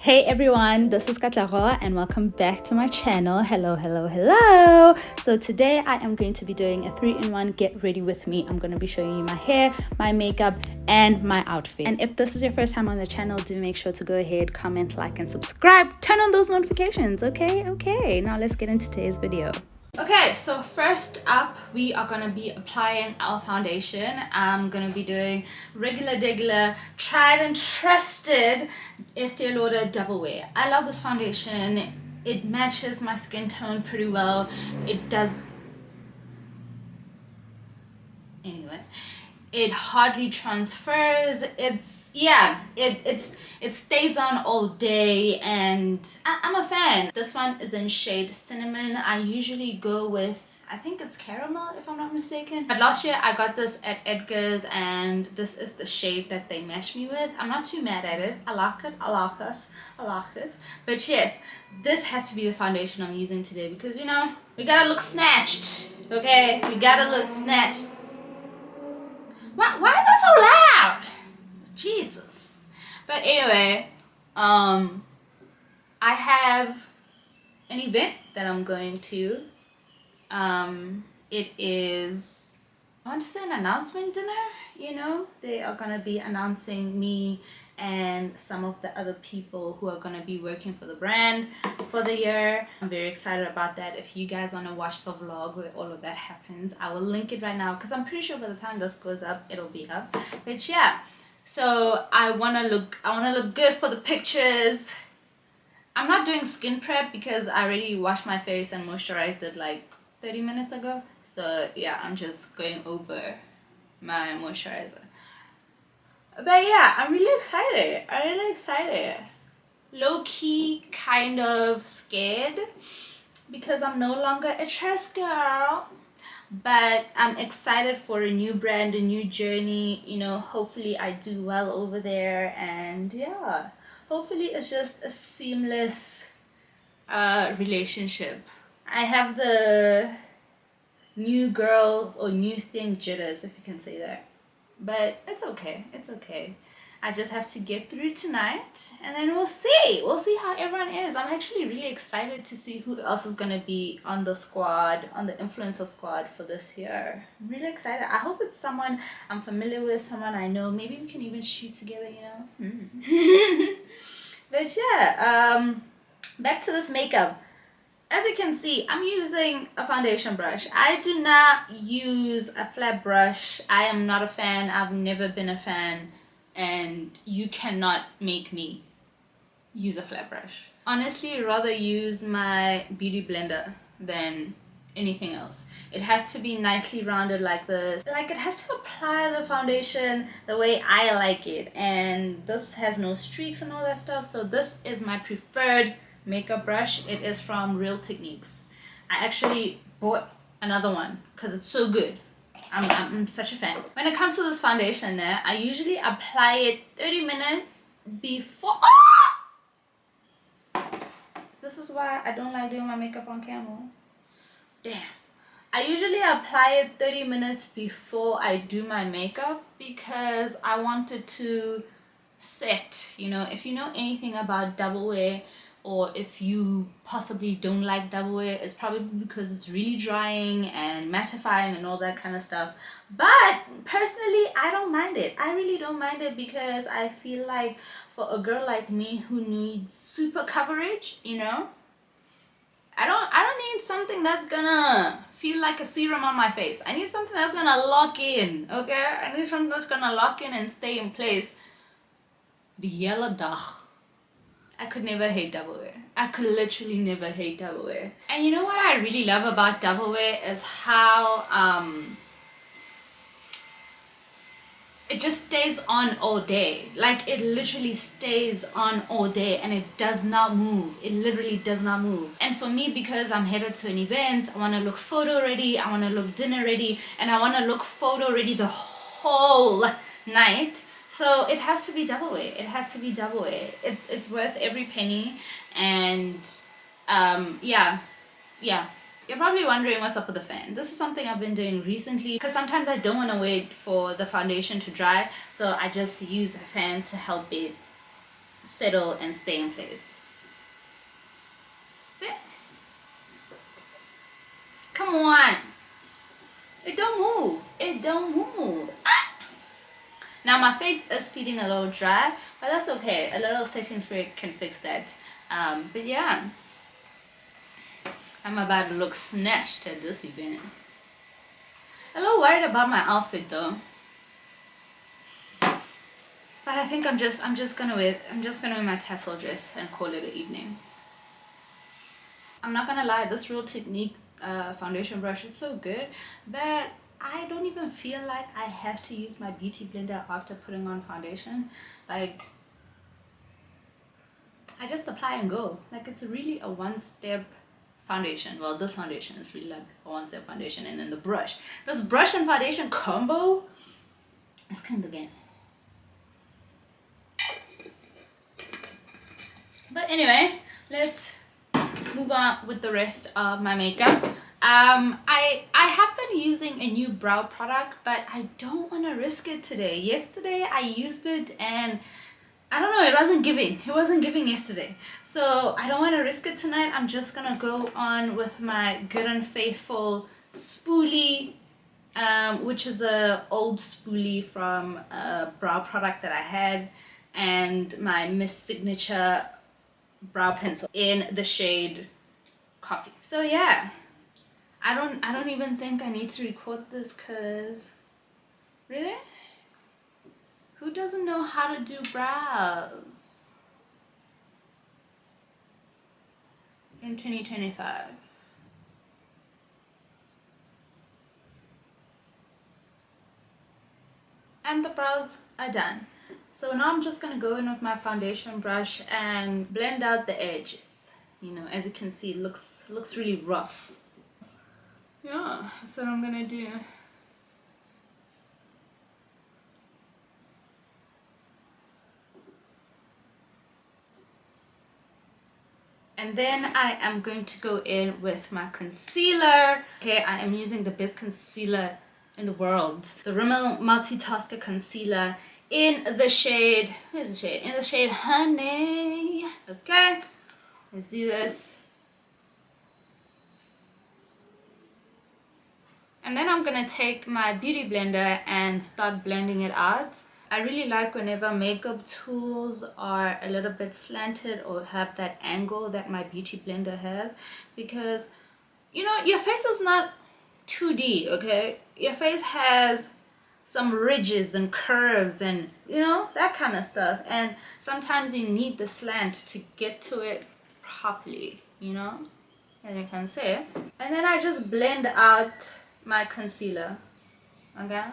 Hey everyone, this is Katlaro and welcome back to my channel. Hello. So today I am going to be doing a 3-in-1 get ready with me. I'm going to be showing you my hair, my makeup and my outfit. And if this is your first time on the channel, do make sure to go ahead, comment, like and subscribe. Turn on those notifications, okay? Now let's get into today's video. Okay, so first up we are gonna be applying our foundation. I'm gonna be doing regular, tried and trusted Estee Lauder Double Wear. I love this foundation. It matches my skin tone pretty well. It does. Anyway, it hardly transfers. It stays on all day and I'm a fan. This one is in shade Cinnamon. I usually go with, I think it's Caramel if I'm not mistaken, but last year I got this at Edgar's and this is the shade that they matched me with. I'm not too mad at it. I like it. But yes, this has to be the foundation I'm using today because, you know, we gotta look snatched, okay? We gotta look snatched. Why is it so loud? Jesus. But anyway, I have an event that I'm going to. It is, I want to say, an announcement dinner. You know, they are going to be announcing me and some of the other people who are going to be working for the brand for the year. I'm very excited about that. If you guys want to watch the vlog where all of that happens, I will link it right now because I'm pretty sure by the time this goes up, it'll be up. But yeah, so I want to look good for the pictures. I'm not doing skin prep because I already washed my face and moisturized it like 30 minutes ago. So yeah, I'm just going over my moisturizer. But yeah, I'm really excited. Low-key kind of scared because I'm no longer a trust girl. But I'm excited for a new brand, a new journey. You know, hopefully I do well over there. And yeah, hopefully it's just a seamless relationship. I have the new girl or new thing jitters, if you can say that. But it's okay. I just have to get through tonight and then we'll see how everyone is. I'm actually really excited to see who else is going to be on the squad, on the influencer squad for this year. I'm really excited. I hope it's someone I'm familiar with, someone I know. Maybe we can even shoot together, you know. But yeah, back to this makeup. As you can see, I'm using a foundation brush. I do not use a flat brush. I am not a fan. I've never been a fan. And you cannot make me use a flat brush. Honestly, I'd rather use my beauty blender than anything else. It has to be nicely rounded like this. Like, it has to apply the foundation the way I like it. And this has no streaks and all that stuff. So this is my preferred makeup brush. It is from Real Techniques. I actually bought another one because it's so good. I'm such a fan. When it comes to this foundation, I usually apply it 30 minutes before. This is why I don't like doing my makeup on camera. Damn. I usually apply it 30 minutes before I do my makeup because I want it to set. You know, if you know anything about double wear, or if you possibly don't like double wear, it's probably because it's really drying and mattifying and all that kind of stuff. But personally, I don't mind it. I really don't mind it because I feel like for a girl like me who needs super coverage, you know, I don't need something that's gonna feel like a serum on my face. I need something that's gonna lock in, okay? I need something that's gonna lock in and stay in place. The yellow dog. I could never hate double wear. I could literally never hate double wear. And you know what I really love about double wear is how it just stays on all day. Like, it literally stays on all day and it does not move. It literally does not move. And for me, because I'm headed to an event, I want to look photo ready, I want to look dinner ready, and I want to look photo ready the whole night. So it has to be double wear. It has to be double wear. It's worth every penny. And yeah. You're probably wondering what's up with the fan. This is something I've been doing recently because sometimes I don't want to wait for the foundation to dry. So I just use a fan to help it settle and stay in place. See? Come on. It don't move. It don't move. Ah! Now my face is feeling a little dry, but that's okay. A little setting spray can fix that. But yeah, I'm about to look snatched at this event. A little worried about my outfit though. But I think I'm just gonna wear my tassel dress and call it an evening. I'm not gonna lie, this Real Technique foundation brush is so good that I don't even feel like I have to use my beauty blender after putting on foundation. Like, I just apply and go. Like, it's really a one-step foundation. Well, this foundation is really like a one-step foundation, and then the brush. This brush and foundation combo is kind of game. But anyway, let's move on with the rest of my makeup. I have been using a new brow product, but I don't want to risk it today. Yesterday I used it and I don't know, it wasn't giving yesterday, so I don't want to risk it tonight. I'm just gonna go on with my Good and Faithful spoolie, which is a old spoolie from a brow product that I had, and my Miss Signature brow pencil in the shade Coffee. So yeah, I don't even think I need to record this, cause really, who doesn't know how to do brows in 2025? And the brows are done. So now I'm just gonna go in with my foundation brush and blend out the edges. You know, as you can see, it looks really rough. Yeah, that's what I'm gonna do. And then I am going to go in with my concealer. Okay, I am using the best concealer in the world, the Rimmel Multitasker Concealer in the shade, where's the shade? In the shade Honey. Okay, let's do this. And then I'm gonna take my beauty blender and start blending it out. I really like whenever makeup tools are a little bit slanted or have that angle that my beauty blender has, because you know, your face is not 2D, okay? Your face has some ridges and curves and, you know, that kind of stuff, and sometimes you need the slant to get to it properly, you know, as you can see. And then I just blend out my concealer, okay?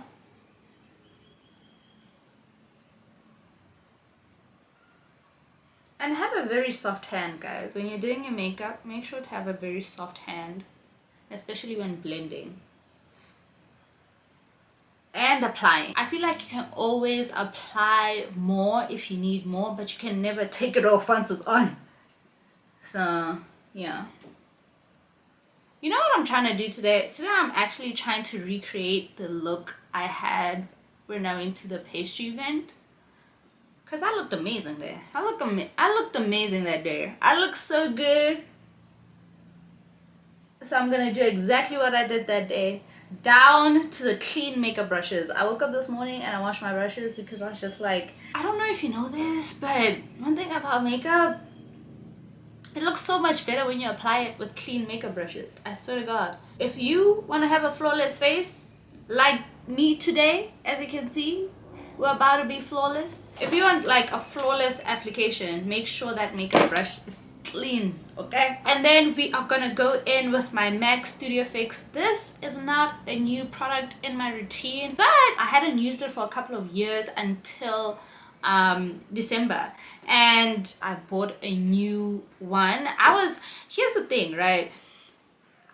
And have a very soft hand, guys. When you're doing your makeup, make sure to have a very soft hand, especially when blending and applying. I feel like you can always apply more if you need more, but you can never take it off once it's on. So yeah, you know what I'm trying to do today? Today I'm actually trying to recreate the look I had when I went to the pastry event, because I looked amazing there. I looked amazing that day. I looked so good. So I'm gonna do exactly what I did that day, down to the clean makeup brushes. I woke up this morning and I washed my brushes because I was just like, I don't know if you know this, but one thing about makeup, it looks so much better when you apply it with clean makeup brushes. I swear to God. If you want to have a flawless face, like me today, as you can see, we're about to be flawless. If you want like a flawless application, make sure that makeup brush is clean, okay? And then we are gonna go in with my MAC Studio Fix. This is not a new product in my routine, but I hadn't used it for a couple of years until December, and I bought a new one. Here's the thing, right?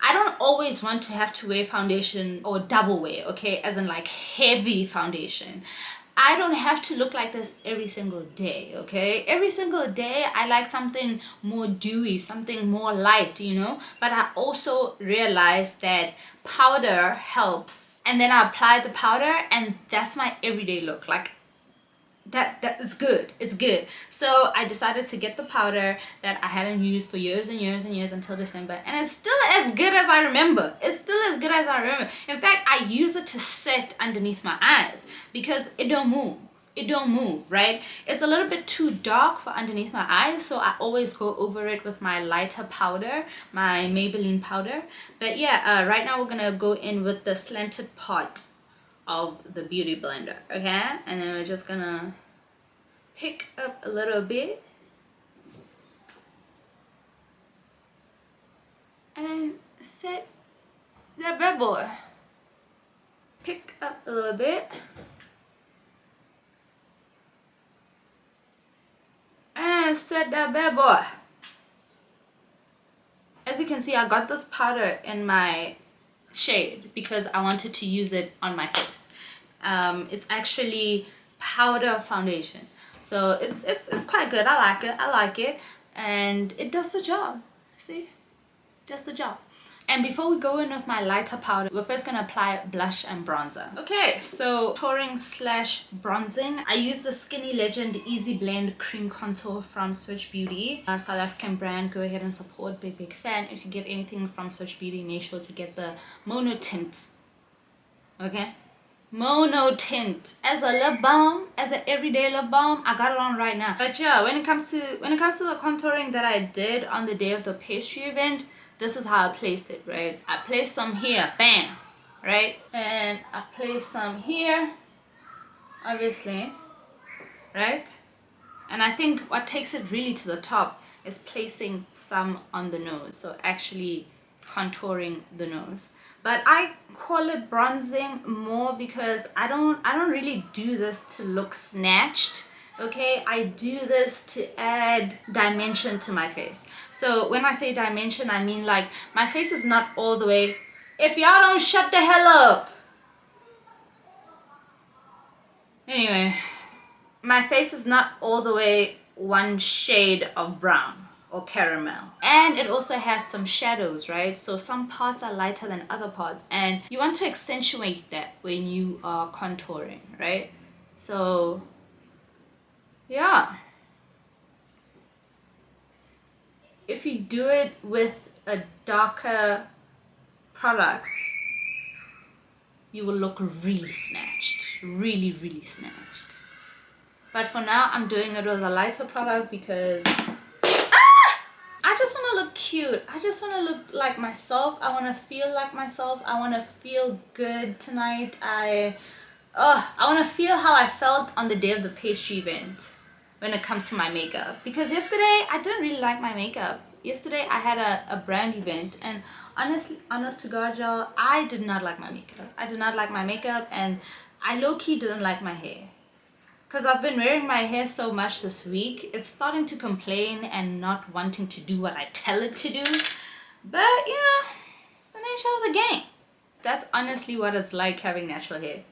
I don't always want to have to wear foundation or double wear, okay, as in like heavy foundation. I don't have to look like this every single day, okay? Every single day I like something more dewy, something more light, you know? But I also realized that powder helps. And then I apply the powder and that's my everyday look. Like, that is good. It's good. So I decided to get the powder that I hadn't used for years and years and years until December, and it's still as good as I remember. It's still as good as I remember. In fact, I use it to set underneath my eyes because it don't move. It don't move, right? It's a little bit too dark for underneath my eyes, so I always go over it with my lighter powder, my Maybelline powder. But yeah, right now we're gonna go in with the slanted part of the beauty blender, okay? And then we're just gonna pick up a little bit and set that bad boy. Pick up a little bit and set that bad boy. As you can see, I got this powder in my shade because I wanted to use it on my face. It's actually powder foundation, so it's quite good. I like it, and it does the job. See, it does the job. And before we go in with my lighter powder, we're first going to apply blush and bronzer. Okay, so contouring slash bronzing. I use the Skinny Legend Easy Blend Cream Contour from Switch Beauty. A South African brand. Go ahead and support. Big fan. If you get anything from Switch Beauty, make sure to get the Mono Tint. Okay? Mono Tint. As a lip balm, as an everyday lip balm, I got it on right now. But yeah, when it comes to the contouring that I did on the day of the pastry event, this is how I placed it, right? I placed some here, bam, right? And I placed some here, obviously, right? And I think what takes it really to the top is placing some on the nose, so actually contouring the nose. But I call it bronzing more because I don't really do this to look snatched. Okay, I do this to add dimension to my face. So when I say dimension, I mean like my face is not all the way. If y'all don't shut the hell up. Anyway, my face is not all the way one shade of brown or caramel. And it also has some shadows, right? So some parts are lighter than other parts, and you want to accentuate that when you are contouring, right? So yeah, if you do it with a darker product, you will look really snatched, really snatched. But for now, I'm doing it with a lighter product because I just want to look cute. I just want to look like myself. I want to feel like myself. I want to feel good tonight. I want to feel how I felt on the day of the pastry event when it comes to my makeup. Because yesterday, I didn't really like my makeup. Yesterday, I had a brand event, and honest to God, y'all, I did not like my makeup. I did not like my makeup, and I low-key didn't like my hair. Because I've been wearing my hair so much this week, it's starting to complain and not wanting to do what I tell it to do. But, you know, it's the nature of the game. That's honestly what it's like having natural hair.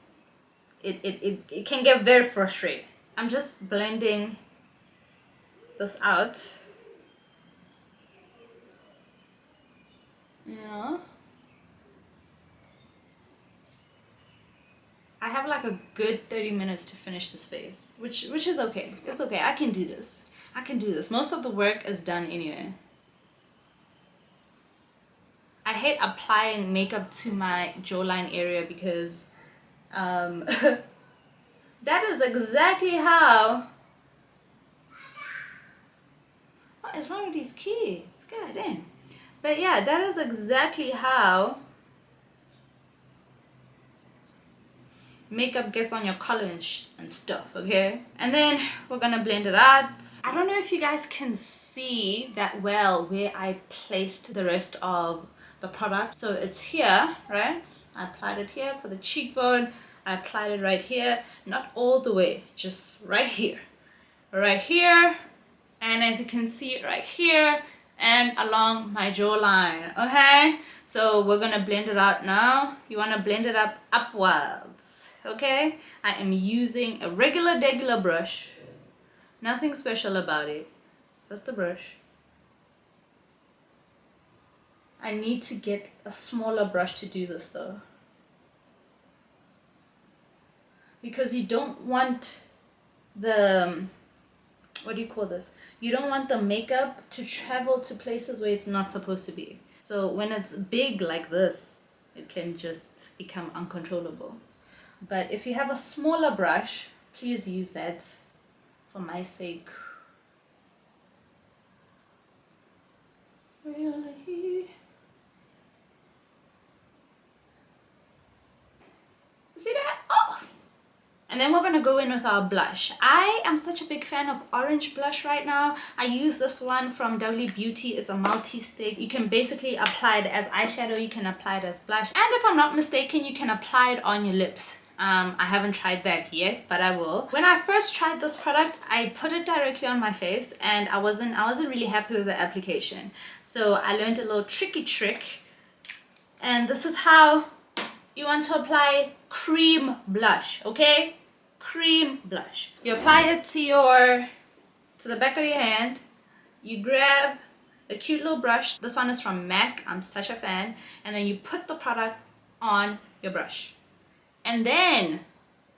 It can get very frustrating. I'm just blending this out. You know? I have like a good 30 minutes to finish this face, which is okay. It's okay. I can do this. I can do this. Most of the work is done anyway. I hate applying makeup to my jawline area because that is exactly how... What is wrong with these kids? God damn. But yeah, that is exactly how makeup gets on your color and stuff, okay? And then we're gonna blend it out. I don't know if you guys can see that well where I placed the rest of the product. So it's here, right? I applied it here for the cheekbone. I applied it right here, not all the way, just right here. Right here, and as you can see right here, and along my jawline, okay? So we're gonna blend it out now. You wanna blend it up upwards, okay? I am using a regular brush. Nothing special about it, just a brush. I need to get a smaller brush to do this though, because you don't want the what do you call this? You don't want the makeup to travel to places where it's not supposed to be. So when it's big like this, it can just become uncontrollable. But if you have a smaller brush, please use that for my sake. Really? See that? Oh! And then we're gonna go in with our blush. I am such a big fan of orange blush right now. I use this one from W Beauty. It's a multi-stick. You can basically apply it as eyeshadow. You can apply it as blush. And if I'm not mistaken, you can apply it on your lips. I haven't tried that yet, but I will. When I first tried this product, I put it directly on my face and I wasn't really happy with the application. So I learned a little tricky trick. And this is how you want to apply cream blush, okay? Cream blush. You apply it to the back of your hand. You grab a cute little brush. This one is from MAC. I'm such a fan. And then you put the product on your brush. And then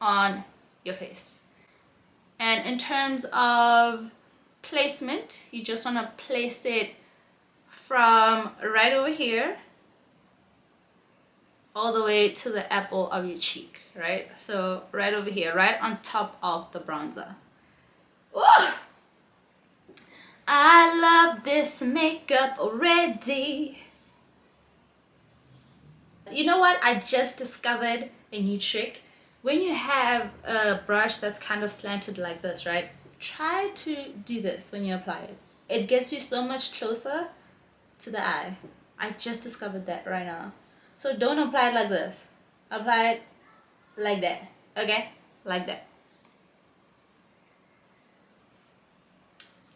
on your face. And in terms of placement, you just want to place it from right over here all the way to the apple of your cheek, right? So right over here, right on top of the bronzer. Whoa! I love this makeup already. You know what? I just discovered a new trick. When you have a brush that's kind of slanted like this, right? Try to do this when you apply it. It gets you so much closer to the eye. I just discovered that right now. So don't apply it like this. Apply it like that. Okay? Like that.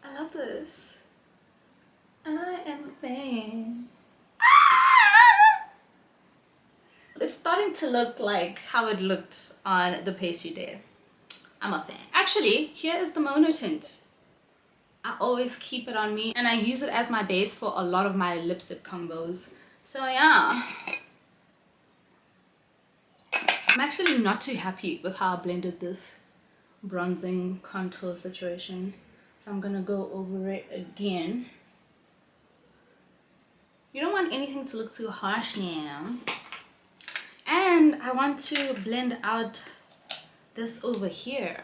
I love this. I am a fan. It's starting to look like how it looked on the pastry day. I'm a fan. Actually, here is the Mono tint. I always keep it on me and I use it as my base for a lot of my lipstick combos. So yeah. I'm actually not too happy with how I blended this bronzing contour situation. So I'm gonna go over it again. You don't want anything to look too harsh now. And I want to blend out this over here.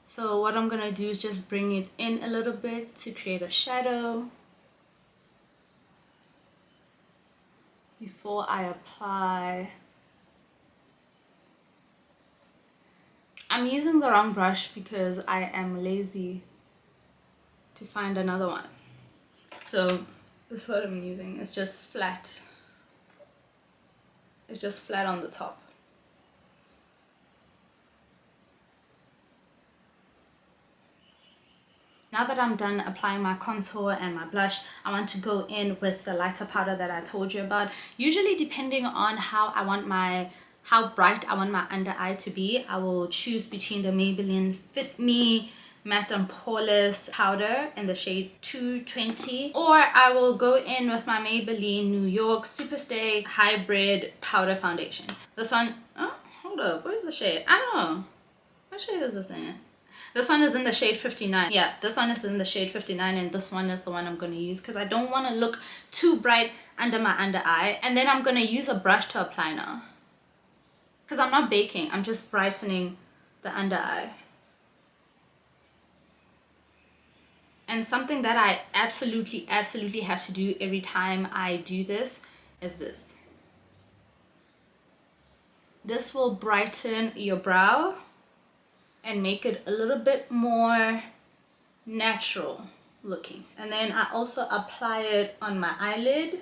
So what I'm gonna do is just bring it in a little bit to create a shadow before I apply. I'm using the wrong brush because I am lazy to find another one. So this is what I'm using. It's just flat. It's just flat on the top. Now that I'm done applying my contour and my blush, I want to go in with the lighter powder that I told you about. Usually depending on how bright I want my under eye to be, I will choose between the Maybelline Fit Me Matte and Poreless powder in the shade 220, or I will go in with my Maybelline New York Superstay Hybrid Powder Foundation. This one, oh, hold up, where's the shade? I don't know. What shade is this in? This one is in the shade 59. Yeah, this one is in the shade 59 and this one is the one I'm going to use because I don't want to look too bright under my under eye. And then I'm going to use a brush to apply now. Because I'm not baking, I'm just brightening the under eye. And something that I absolutely have to do every time I do this is this. This will brighten your brow and make it a little bit more natural looking. And then I also apply it on my eyelid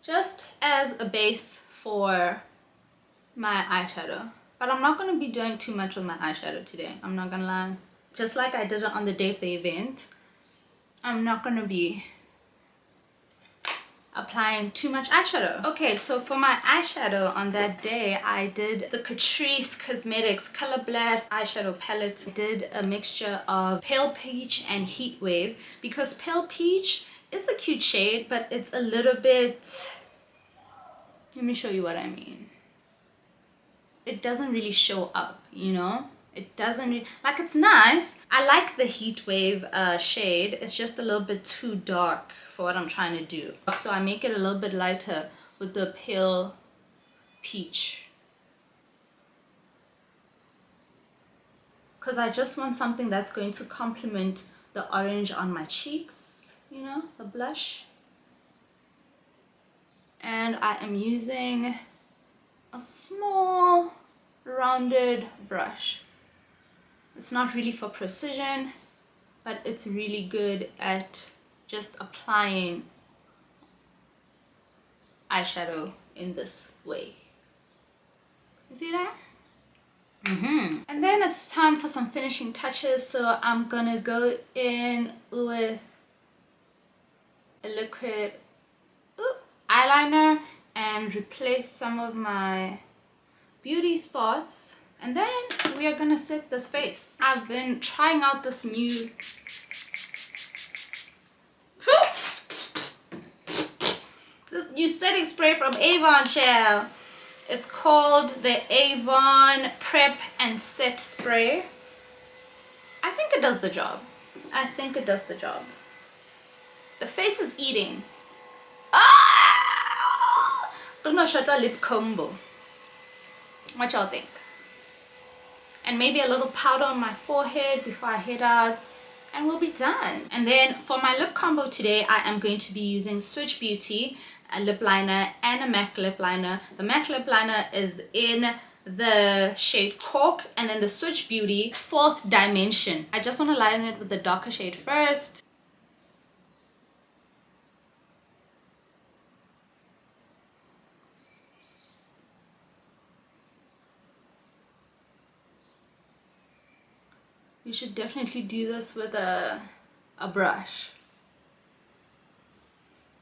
just as a base for my eyeshadow. But I'm not going to be doing too much with my eyeshadow today, I'm not gonna lie. Just like I did it on the day of the event, I'm not going to be applying too much eyeshadow. Okay, so for my eyeshadow on that day, I did the Catrice Cosmetics Color Blast eyeshadow palette. I did a mixture of Pale Peach and Heat Wave because Pale Peach is a cute shade, but it's a little bit... Let me show you what I mean. It doesn't really show up, you know? It doesn't like, it's nice. I like the heat wave shade. It's just a little bit too dark for what I'm trying to do, so I make it a little bit lighter with the pale peach, because I just want something that's going to complement the orange on my cheeks, you know, the blush. And I am using a small rounded brush. It's not really for precision, but it's really good at just applying eyeshadow in this way. You see that? And then it's time for some finishing touches, so I'm gonna go in with a liquid eyeliner and replace some of my beauty spots, and then we are gonna set this face. I've been trying out this new setting spray from Avon, child. It's called the Avon Prep and Set Spray. I think it does the job. I think it does the job. The face is eating. Ah! Don't know, shut a lip combo. What y'all think? And maybe a little powder on my forehead before I head out, and we'll be done. And then for my lip combo today, I am going to be using Switch Beauty, a lip liner, and a MAC lip liner. The MAC lip liner is in the shade Cork, and then the Switch Beauty, it's Fourth Dimension. I just want to line it with the darker shade first. You should definitely do this with a brush.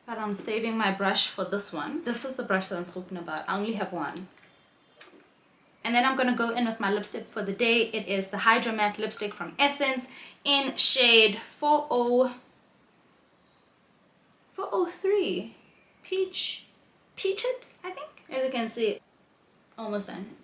But I'm saving my brush for this one. This is the brush that I'm talking about. I only have one. And then I'm going to go in with my lipstick for the day. It is the Hydro Matte lipstick from Essence in shade 403. Peach It, I think. As you can see, almost done.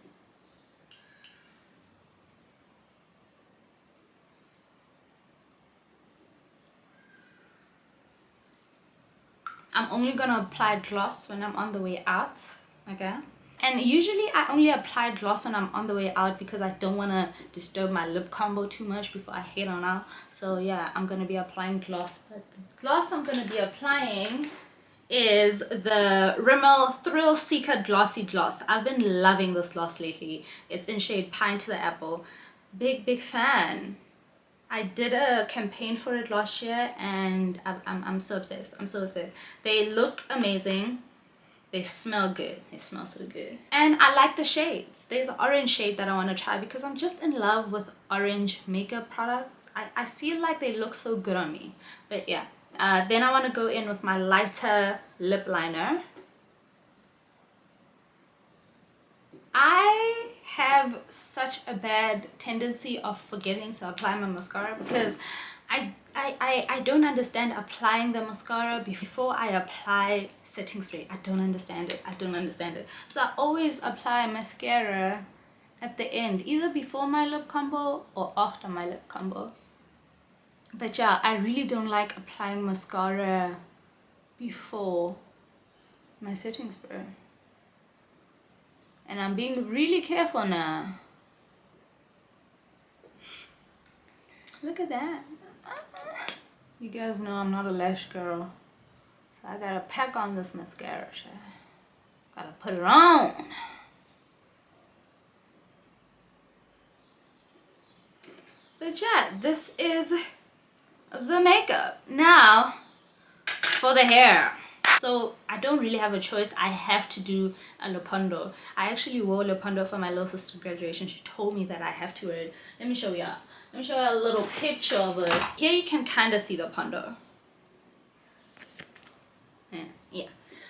I'm only gonna apply gloss when I'm on the way out, okay? And usually I only apply gloss when I'm on the way out because I don't want to disturb my lip combo too much before I head on out. So yeah, I'm gonna be applying gloss. But the gloss I'm gonna be applying is the Rimmel Thrill Seeker Glossy Gloss. I've been loving this gloss lately. It's in shade Pine to the Apple. Big fan. I did a campaign for it last year, and I'm so obsessed. I'm so obsessed. They look amazing. They smell good. They smell so good. And I like the shades. There's an orange shade that I want to try because I'm just in love with orange makeup products. I feel like they look so good on me. But yeah. Then I want to go in with my lighter lip liner. I have such a bad tendency of forgetting to apply my mascara because I don't understand applying the mascara before I apply setting spray. I don't understand it. I don't understand it. So I always apply mascara at the end, either before my lip combo or after my lip combo. But yeah, I really don't like applying mascara before my setting spray. And I'm being really careful now. Look at that. You guys know I'm not a lash girl. So I gotta pack on this mascara. Gotta put it on. But yeah, this is the makeup. Now, for the hair. So I don't really have a choice. I have to do a Lepondo. I actually wore Lepondo for my little sister's graduation. She told me that I have to wear it. Let me show you. Let me show you a little picture of this. Here you can kind of see the Pondo. Yeah.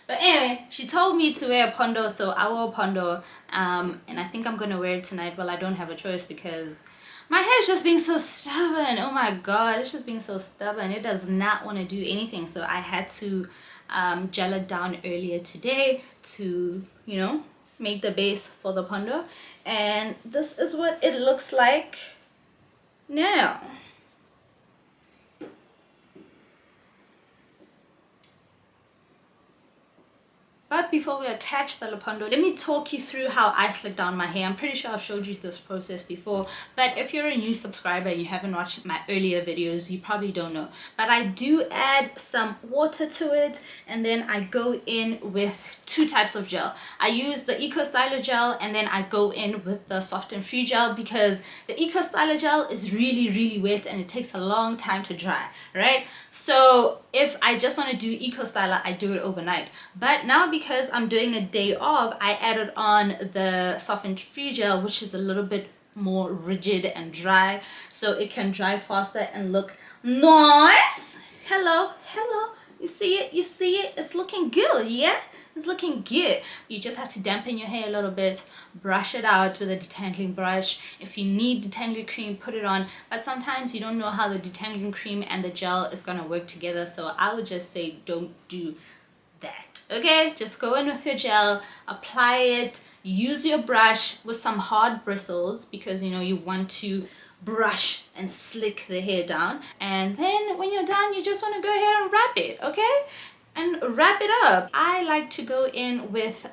But anyway, she told me to wear a Pondo, so I wore a Pondo. And I think I'm going to wear it tonight. Well, I don't have a choice because my hair is just being so stubborn. Oh my god, it's just being so stubborn. It does not want to do anything. So I had to gel it down earlier today to, you know, make the base for the Pondo. And this is what it looks like now. But before we attach the Lopondo, let me talk you through how I slick down my hair. I'm pretty sure I've showed you this process before, but if you're a new subscriber and you haven't watched my earlier videos, you probably don't know. But I do add some water to it, and then I go in with 2 types of gel. I use the Eco Styler gel, and then I go in with the Soft and Free gel, because the Eco Styler gel is really wet and it takes a long time to dry, right? So if I just want to do Eco Styler, I do it overnight. But now, because I'm doing a day off, I added on the Soft and Free gel, which is a little bit more rigid and dry, so it can dry faster and look nice. Hello, you see it, it's looking good. Yeah, it's looking good. You just have to dampen your hair a little bit, brush it out with a detangling brush. If you need detangling cream, put it on, but sometimes you don't know how the detangling cream and the gel is gonna work together, so I would just say don't do that. Okay, just go in with your gel, apply it, use your brush with some hard bristles, because you know you want to brush and slick the hair down, and then when you're done, you just want to go ahead and wrap it. Okay, and wrap it up. I like to go in with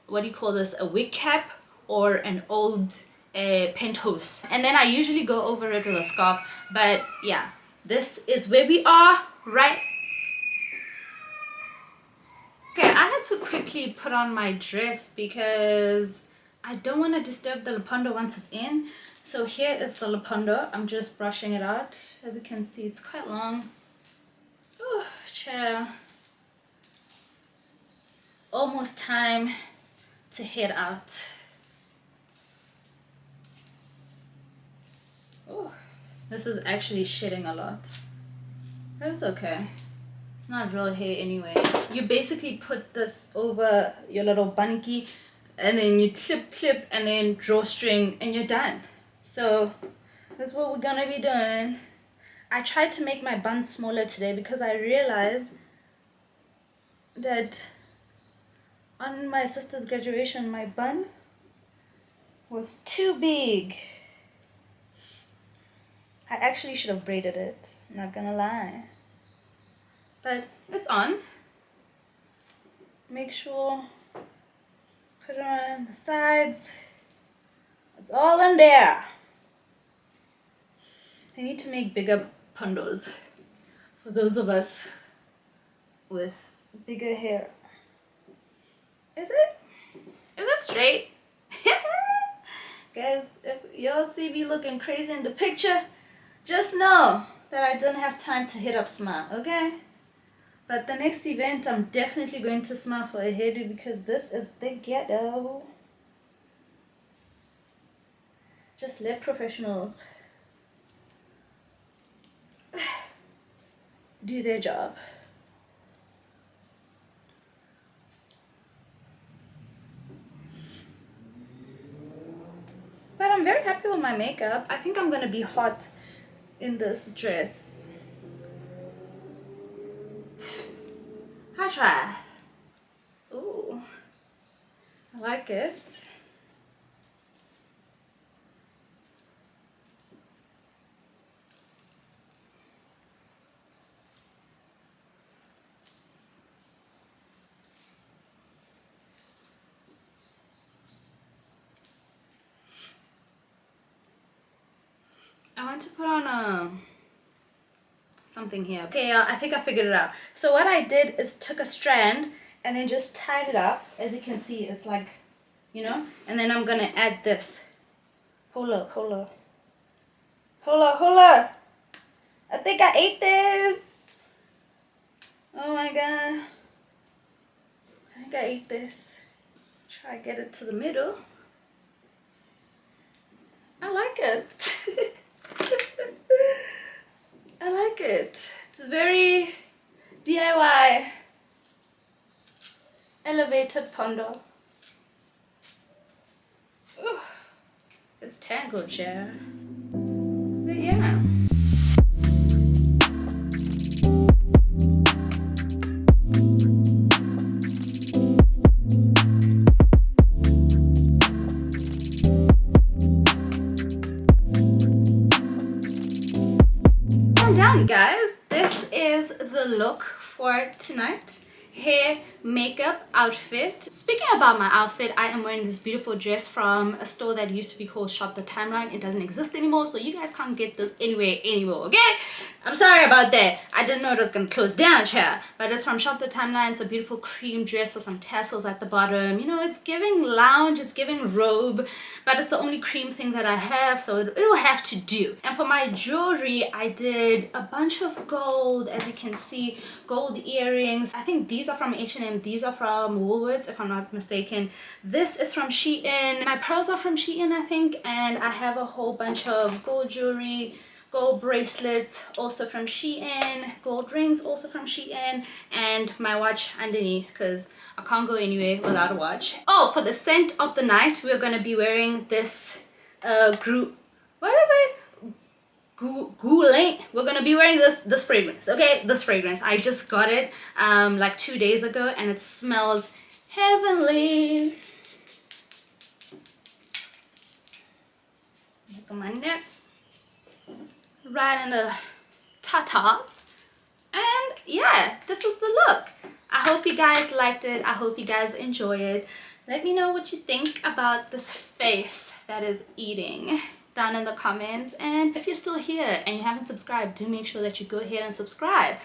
what do you call this, a wig cap or an old penthouse, and then I usually go over it with a scarf. But yeah, this is where we are right. Okay, I had to quickly put on my dress because I don't want to disturb the Lopondo once it's in. So here is the Lopondo. I'm just brushing it out. As you can see, it's quite long. Oh, child. Almost time to head out. Oh, this is actually shedding a lot. But it's okay. It's not real hair anyway. You basically put this over your little bunny, and then you clip, and then drawstring, and you're done. So that's what we're gonna be doing. I tried to make my bun smaller today because I realized that on my sister's graduation, my bun was too big. I actually should have braided it, not gonna lie. But it's on. Make sure, put it on the sides. It's all in there. I need to make bigger pondos for those of us with bigger hair. Is it straight? Guys, if y'all see me looking crazy in the picture, just know that I don't have time to hit up Smile, okay? But the next event, I'm definitely going to Smile for a hairdo, because this is the ghetto. Just let professionals do their job. But I'm very happy with my makeup. I think I'm gonna be hot in this dress. I try. Ooh, I like it. I want to put on something here. Okay, I think I figured it out. So what I did is took a strand and then just tied it up. As you can see, it's like, you know, and then I'm gonna add this. Hold up. I think I ate this. Oh my god. I think I ate this. Try to get it to the middle. I like it. I like it. It's very DIY elevated pondo. Ooh, it's tangled, chair. But yeah. on, guys. This is the look for tonight. Hair, makeup, outfit. Speaking about my outfit, I am wearing this beautiful dress from a store that used to be called Shop the Timeline. It doesn't exist anymore, so you guys can't get this anymore, okay? I'm sorry about that. I didn't know it was gonna close down, child. But it's from Shop the Timeline. It's a beautiful cream dress with some tassels at the bottom. You know, it's giving lounge, it's giving robe, but it's the only cream thing that I have, so it'll have to do. And for my jewelry, I did a bunch of gold, as you can see, gold earrings. I think these are from H&M, these are from Woolworths if I'm not mistaken. This is from Shein. My pearls are from Shein, I think, and I have a whole bunch of gold jewelry, gold bracelets also from Shein, gold rings also from Shein, and my watch underneath because I can't go anywhere without a watch. Oh, for the scent of the night, we're gonna be wearing this what is it? We're gonna be wearing this fragrance, okay? This fragrance, I just got it like 2 days ago, and it smells heavenly. Look at my neck, right in the tatas, and yeah, this is the look. I hope you guys liked it. I hope you guys enjoy it. Let me know what you think about this face that is eating down in the comments. And if you're still here and you haven't subscribed, do make sure that you go ahead and subscribe,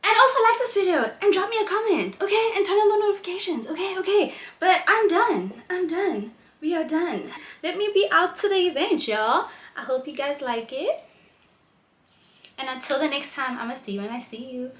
and also like this video and drop me a comment, okay? And turn on the notifications, okay? But I'm done. We are done. Let me be out to the event, y'all. I hope you guys like it, and until the next time, I'ma see you when I see you.